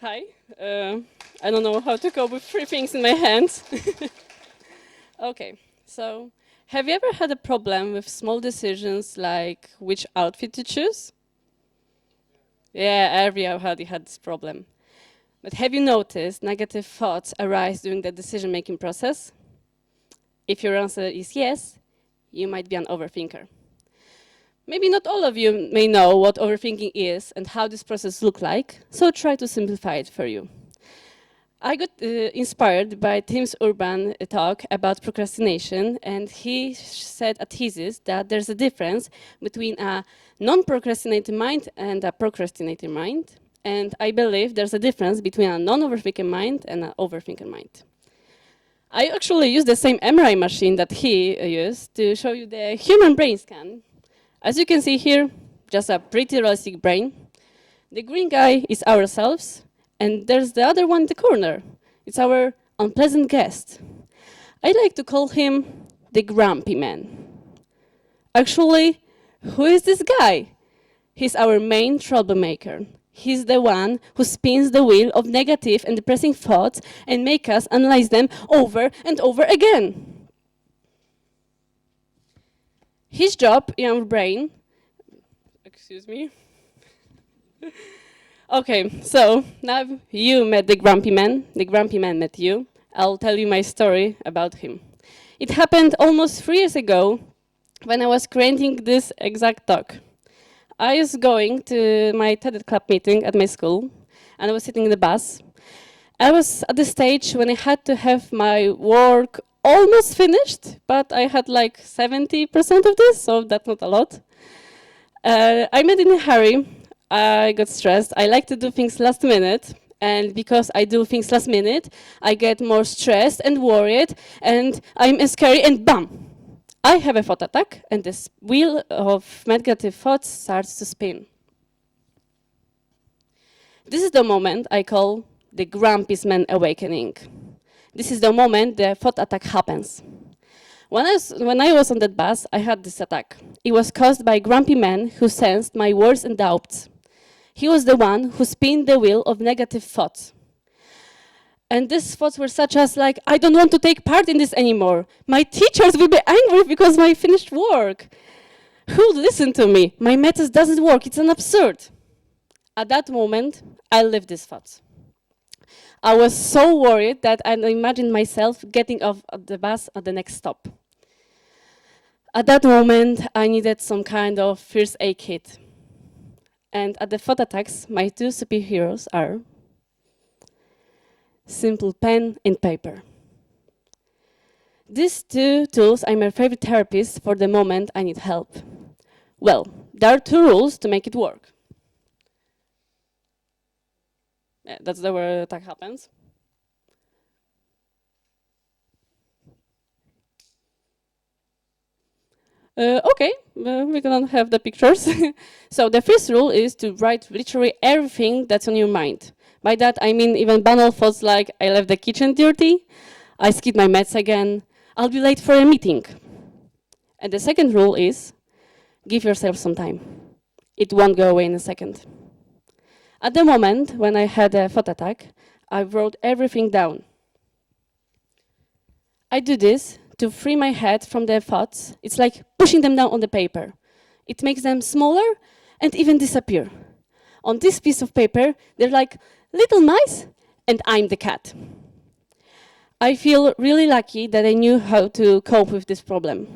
Hi. I don't know how to cope with three things in my hands. Okay, so have you ever had a problem with small decisions like which outfit to choose? Yeah, everybody had this problem. But have you noticed negative thoughts arise during the decision-making process? If your answer is yes, you might be an overthinker. Maybe not all of you may know what overthinking is and how this process looks like, so try to simplify it for you. I got inspired by Tim's Urban talk about procrastination, and he said a thesis that there's a difference between a non-procrastinating mind and a procrastinating mind. And I believe there's a difference between a non-overthinking mind and an overthinking mind. I actually used the same MRI machine that he used to show you the human brain scan. As you can see here, just a pretty realistic brain. The green guy is ourselves, and there's the other one in the corner. It's our unpleasant guest. I like to call him the grumpy man. Actually, who is this guy? He's our main troublemaker. He's the one who spins the wheel of negative and depressing thoughts and make us analyze them over and over again. His job in our brain, excuse me. Okay, so now you met the grumpy man met you. I'll tell you my story about him. It happened almost 3 years ago when I was creating this exact talk. I was going to my TEDx club meeting at my school, and I was sitting in the bus. I was at the stage when I had to have my work almost finished, but I had like 70% of this, so that's not a lot. I made it in a hurry. I got stressed. I like to do things last minute, and because I do things last minute, I get more stressed and worried, and I'm scary, and bam! I have a thought attack, and this wheel of negative thoughts starts to spin. This is the moment I call the grumpy man awakening. This is the moment the thought attack happens. When I was on that bus, I had this attack. It was caused by a grumpy man who sensed my worries and doubts. He was the one who spun the wheel of negative thoughts. And these thoughts were such as like, I don't want to take part in this anymore. My teachers will be angry because of my finished work. Who would listen to me? My method doesn't work, it's an absurd. At that moment, I lived these thoughts. I was so worried that I imagined myself getting off the bus at the next stop. At that moment, I needed some kind of first aid kit. And at the thought attacks, my two superheroes are simple pen and paper. These two tools are my favorite therapists for the moment I need help. Well, there are two rules to make it work. That's the where attack happens. Okay, we're gonna have the pictures. So the first rule is to write literally everything that's on your mind. By that I mean even banal thoughts like, I left the kitchen dirty, I skipped my meds again, I'll be late for a meeting. And the second rule is, give yourself some time. It won't go away in a second. At the moment when I had a thought attack, I wrote everything down. I do this to free my head from the thoughts. It's like pushing them down on the paper. It makes them smaller and even disappear. On this piece of paper, they're like little mice, and I'm the cat. I feel really lucky that I knew how to cope with this problem.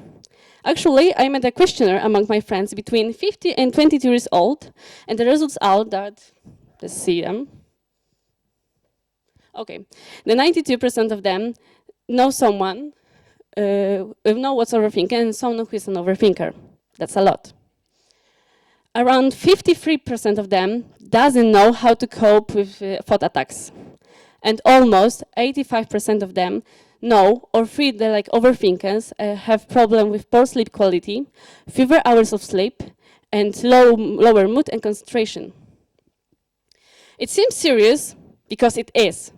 Actually, I made a questionnaire among my friends between 50 and 22 years old, and the results are that, let's see them. Okay, the 92% of them know someone, know what's overthinking, and someone who is an overthinker. That's a lot. Around 53% of them doesn't know how to cope with thought attacks. And almost 85% of them know or feel that like overthinkers have problem with poor sleep quality, fewer hours of sleep, and lower mood and concentration. It seems serious because it is.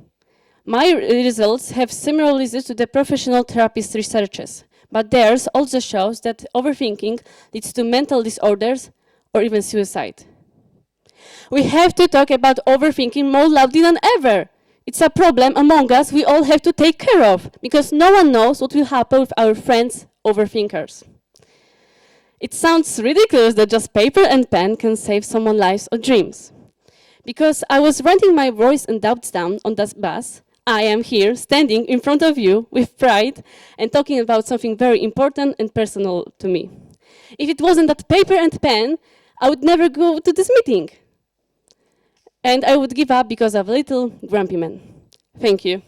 My results have similar results to the professional therapist researchers, but theirs also shows that overthinking leads to mental disorders or even suicide. We have to talk about overthinking more loudly than ever. It's a problem among us we all have to take care of, because no one knows what will happen with our friends, overthinkers. It sounds ridiculous that just paper and pen can save someone's lives or dreams. Because I was writing my worries and doubts down on that bus, I am here standing in front of you with pride and talking about something very important and personal to me. If it wasn't that paper and pen, I would never go to this meeting. And I would give up because of a little grumpy man. Thank you.